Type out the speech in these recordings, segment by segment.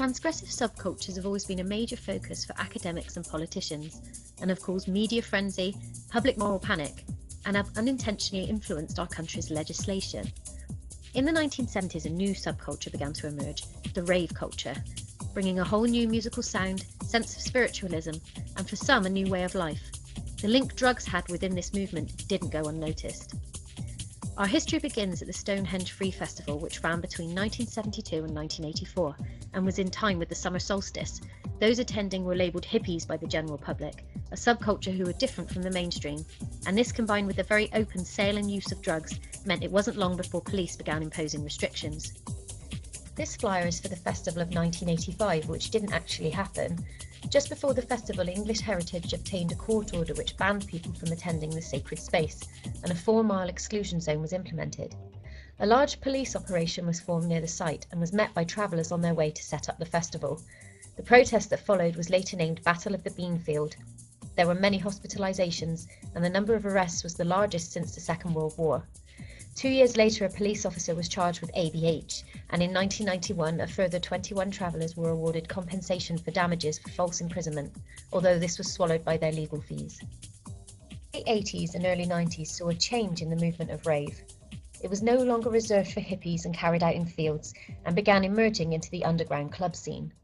Transgressive subcultures have always been a major focus for academics and politicians, and have caused media frenzy, public moral panic, and have unintentionally influenced our country's legislation. In the 1970s, a new subculture began to emerge, the rave culture, bringing a whole new musical sound, sense of spiritualism, and for some, a new way of life. The link drugs had within this movement didn't go unnoticed. Our history begins at the Stonehenge Free Festival, which ran between 1972 and 1984, and was in time with the summer solstice. Those attending were labelled hippies by the general public, a subculture who were different from the mainstream, and this combined with the very open sale and use of drugs meant it wasn't long before police began imposing restrictions. This flyer is for the festival of 1985, which didn't actually happen. Just before the festival, English Heritage obtained a court order which banned people from attending the sacred space, and a 4-mile exclusion zone was implemented. A large police operation was formed near the site and was met by travellers on their way to set up the festival. The protest that followed was later named Battle of the Beanfield. There were many hospitalisations, and the number of arrests was the largest since the Second World War. 2 years later, a police officer was charged with ABH, and in 1991 a further 21 travellers were awarded compensation for damages for false imprisonment, although this was swallowed by their legal fees. The late 80s and early 90s saw a change in the movement of rave. It was no longer reserved for hippies and carried out in fields, and began emerging into the underground club scene.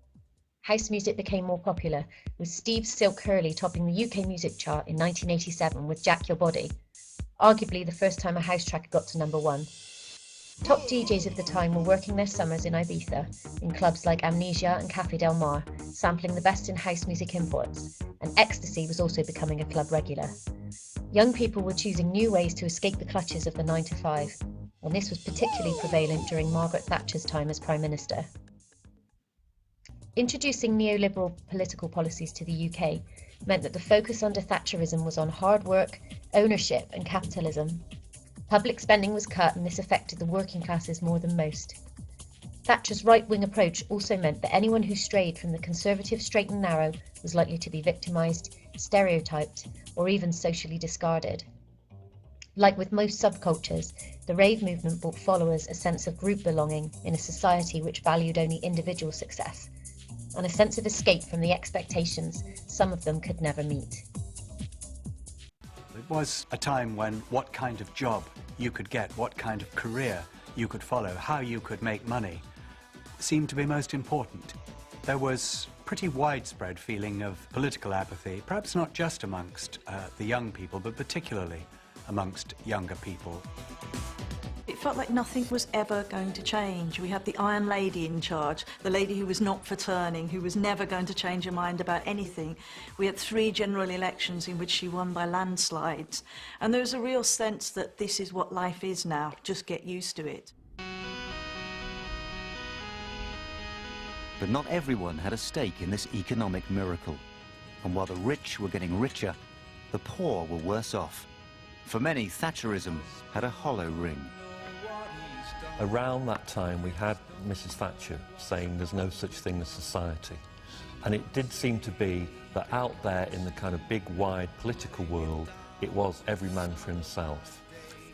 House music became more popular, with Steve Silk Hurley topping the UK music chart in 1987 with Jack Your Body, arguably the first time a house track got to number 1. Top DJs of the time were working their summers in Ibiza, in clubs like Amnesia and Café Del Mar, sampling the best in house music imports, and ecstasy was also becoming a club regular. Young people were choosing new ways to escape the clutches of the 9-to-5, and this was particularly prevalent during Margaret Thatcher's time as Prime Minister. Introducing neoliberal political policies to the UK meant that the focus under Thatcherism was on hard work, ownership and capitalism. Public spending was cut, and this affected the working classes more than most. Thatcher's right-wing approach also meant that anyone who strayed from the conservative straight and narrow was likely to be victimised, stereotyped, or even socially discarded. Like with most subcultures, the rave movement brought followers a sense of group belonging in a society which valued only individual success, and a sense of escape from the expectations some of them could never meet. It was a time when what kind of job you could get, what kind of career you could follow, how you could make money, seemed to be most important. There was pretty widespread feeling of political apathy, perhaps not just amongst the young people, but particularly amongst younger people. It felt like nothing was ever going to change. We had the Iron Lady in charge, the lady who was not for turning, who was never going to change her mind about anything. We had 3 general elections in which she won by landslides. And there was a real sense that this is what life is now, just get used to it. But not everyone had a stake in this economic miracle. And while the rich were getting richer, the poor were worse off. For many, Thatcherism had a hollow ring. Around that time, we had Mrs. Thatcher saying there's no such thing as society. And it did seem to be that out there in the kind of big, wide political world, it was every man for himself.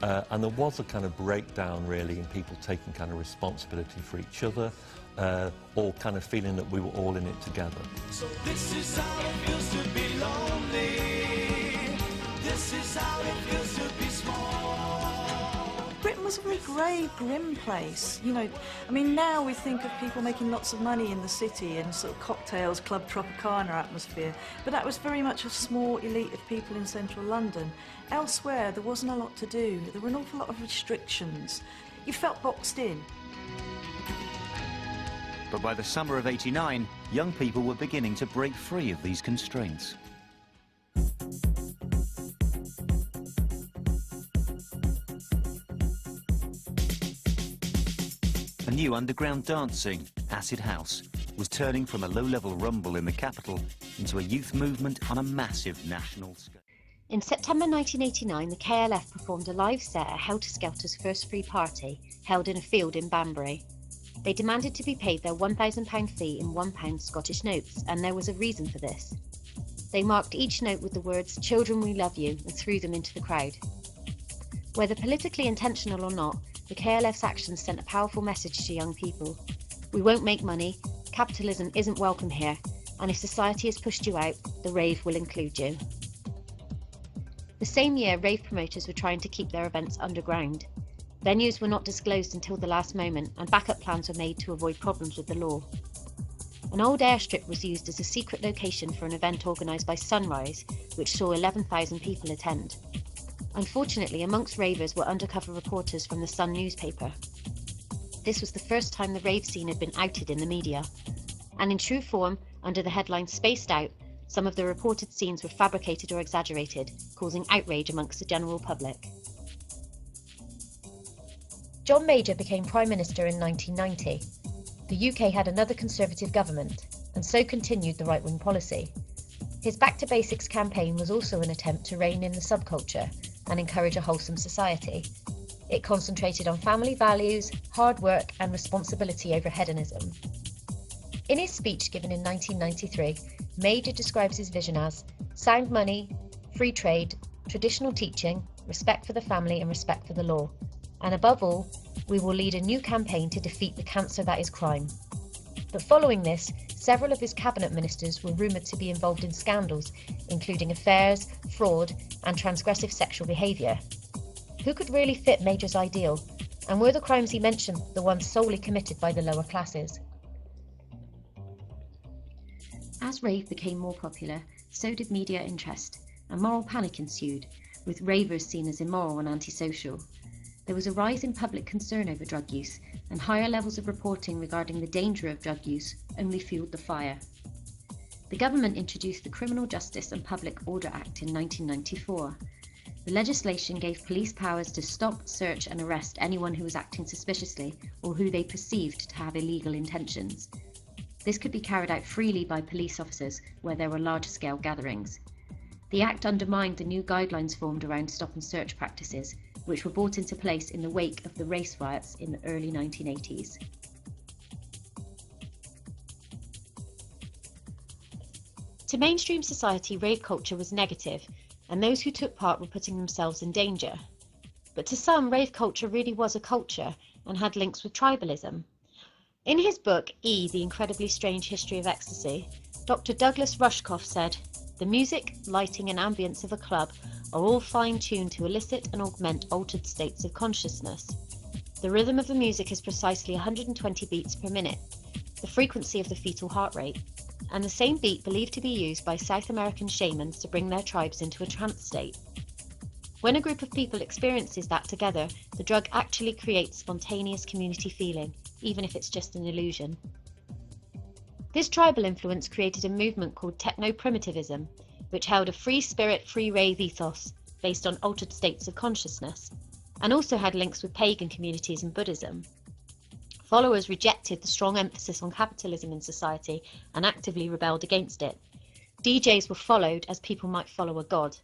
And there was a kind of breakdown, really, in people taking kind of responsibility for each other, all kind of feeling that we were all in it together. So this is how it feels to be lonely. This is how it feels to be small. Britain was a very grey, grim place. You know, I mean, now we think of people making lots of money in the city and sort of cocktails, Club Tropicana atmosphere, but that was very much a small elite of people in central London. Elsewhere, there wasn't a lot to do. There were an awful lot of restrictions. You felt boxed in. But by the summer of '89, young people were beginning to break free of these constraints. A new underground dancing, acid house, was turning from a low-level rumble in the capital into a youth movement on a massive national scale. In September 1989, the KLF performed a live set at Helter Skelter's first free party, held in a field in Banbury. They demanded to be paid their £1,000 fee in £1 Scottish notes, and there was a reason for this. They marked each note with the words, "Children, we love you," and threw them into the crowd. Whether politically intentional or not, the KLF's actions sent a powerful message to young people. We won't make money, capitalism isn't welcome here, and if society has pushed you out, the rave will include you. The same year, rave promoters were trying to keep their events underground. Venues were not disclosed until the last moment, and backup plans were made to avoid problems with the law. An old airstrip was used as a secret location for an event organised by Sunrise, which saw 11,000 people attend. Unfortunately, amongst ravers were undercover reporters from the Sun newspaper. This was the first time the rave scene had been outed in the media. And in true form, under the headline Spaced Out, some of the reported scenes were fabricated or exaggerated, causing outrage amongst the general public. John Major became Prime Minister in 1990. The UK had another Conservative government, and so continued the right-wing policy. His Back to Basics campaign was also an attempt to rein in the subculture and encourage a wholesome society. It concentrated on family values, hard work, and responsibility over hedonism. In his speech given in 1993, Major describes his vision as sound money, free trade, traditional teaching, respect for the family, and respect for the law. And above all, we will lead a new campaign to defeat the cancer that is crime. But following this, several of his cabinet ministers were rumoured to be involved in scandals, including affairs, fraud, and transgressive sexual behaviour. Who could really fit Major's ideal? And were the crimes he mentioned the ones solely committed by the lower classes? As rave became more popular, so did media interest, and moral panic ensued, with ravers seen as immoral and antisocial. There was a rise in public concern over drug use, and higher levels of reporting regarding the danger of drug use only fueled the fire. The government introduced the Criminal Justice and Public Order Act in 1994. The legislation gave police powers to stop, search and arrest anyone who was acting suspiciously or who they perceived to have illegal intentions. This could be carried out freely by police officers where there were large-scale gatherings. The Act undermined the new guidelines formed around stop and search practices, which were brought into place in the wake of the race riots in the early 1980s. To mainstream society, rave culture was negative, and those who took part were putting themselves in danger. But to some, rave culture really was a culture and had links with tribalism. In his book, E, The Incredibly Strange History of Ecstasy, Dr. Douglas Rushkoff said, "The music, lighting and ambience of a club are all fine-tuned to elicit and augment altered states of consciousness. The rhythm of the music is precisely 120 beats per minute, the frequency of the fetal heart rate, and the same beat believed to be used by South American shamans to bring their tribes into a trance state. When a group of people experiences that together, the drug actually creates spontaneous community feeling, even if it's just an illusion." This tribal influence created a movement called techno-primitivism, which held a free spirit, free rave ethos based on altered states of consciousness, and also had links with pagan communities and Buddhism. Followers rejected the strong emphasis on capitalism in society and actively rebelled against it. DJs were followed as people might follow a god.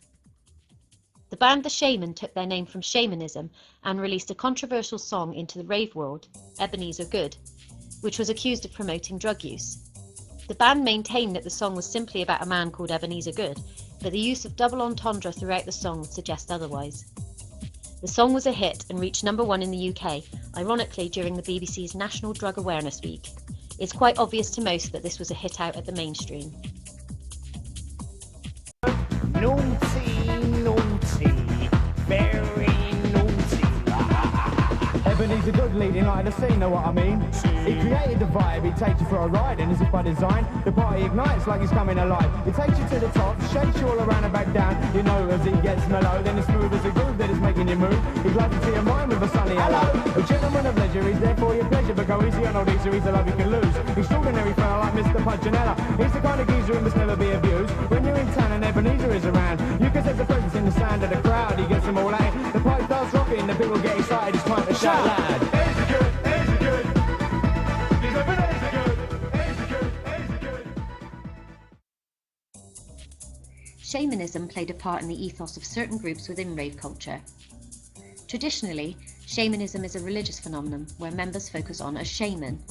The band The Shaman took their name from shamanism and released a controversial song into the rave world, Ebenezer Good, which was accused of promoting drug use. The band maintained that the song was simply about a man called Ebenezer Good, but the use of double entendre throughout the song would suggest otherwise. The song was a hit and reached #1 in the UK, ironically during the BBC's National Drug Awareness Week. It's quite obvious to most that this was a hit out at the mainstream. Naughty, very naughty. Ebenezer Good leading light of the scene, know what I mean? He created the vibe, he takes you for a ride, and as if by design, the party ignites like he's coming alive. He takes you to the top, shakes you all around and back down. You know as he gets mellow, then it's smooth as a groove that is making you move. He's glad to see a mind with a sunny hello. A gentleman of leisure, he's there for your pleasure, but go easy on old Easter, he's a love you can lose. Extraordinary fella like Mr. Punchinella. He's the kind of geezer who must never be abused. When you're in town and Ebenezer is around, you can sense the presence in the sound of the crowd. He gets them all out. The pipe starts rocking, the people get excited, it's time to shout loud. Shamanism played a part in the ethos of certain groups within rave culture. Traditionally, shamanism is a religious phenomenon where members focus on a shaman,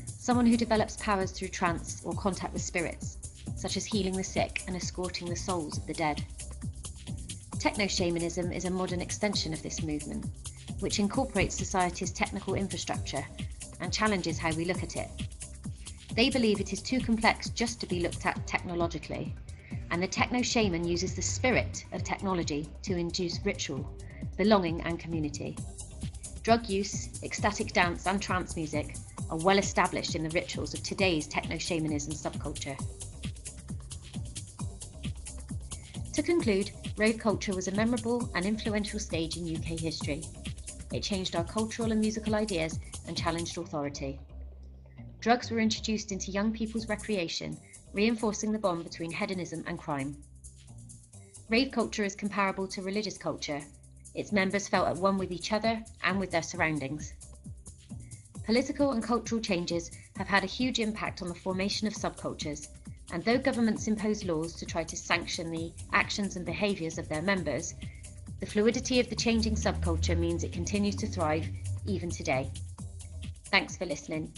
someone who develops powers through trance or contact with spirits, such as healing the sick and escorting the souls of the dead. Techno-shamanism is a modern extension of this movement, which incorporates society's technical infrastructure and challenges how we look at it. They believe it is too complex just to be looked at technologically, and the techno-shaman uses the spirit of technology to induce ritual, belonging and community. Drug use, ecstatic dance and trance music are well established in the rituals of today's techno-shamanism subculture. To conclude, rave culture was a memorable and influential stage in UK history. It changed our cultural and musical ideas and challenged authority. Drugs were introduced into young people's recreation, reinforcing the bond between hedonism and crime. Rave culture is comparable to religious culture. Its members felt at one with each other and with their surroundings. Political and cultural changes have had a huge impact on the formation of subcultures, and though governments impose laws to try to sanction the actions and behaviours of their members, the fluidity of the changing subculture means it continues to thrive even today. Thanks for listening.